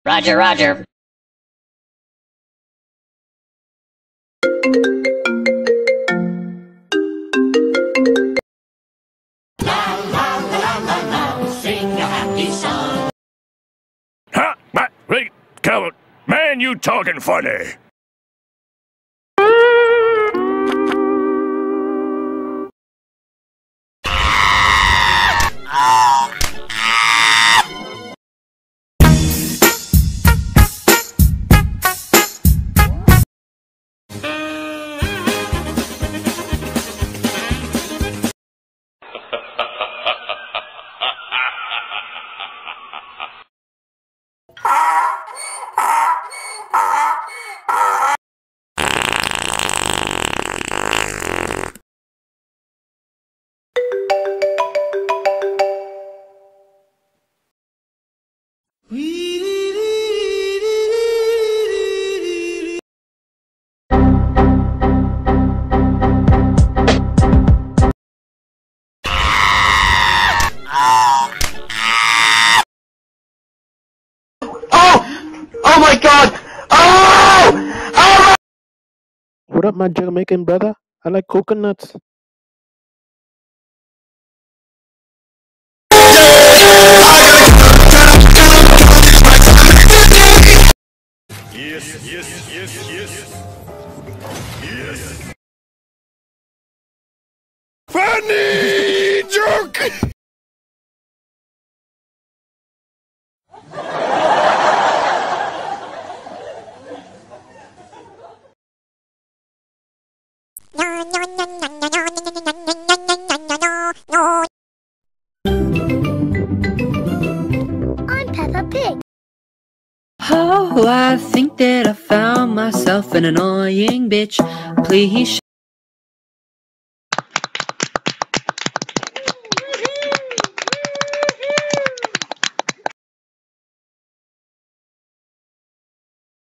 Roger, roger. Sing a happy song. Huh? What? Wait, Calvin. Man, you talking funny. Oh my God! Oh! Oh! What up, my Jamaican brother? I like coconuts. Yes. Funny joke! I'm Peppa Pig. Oh, I think that I found myself an annoying bitch. Please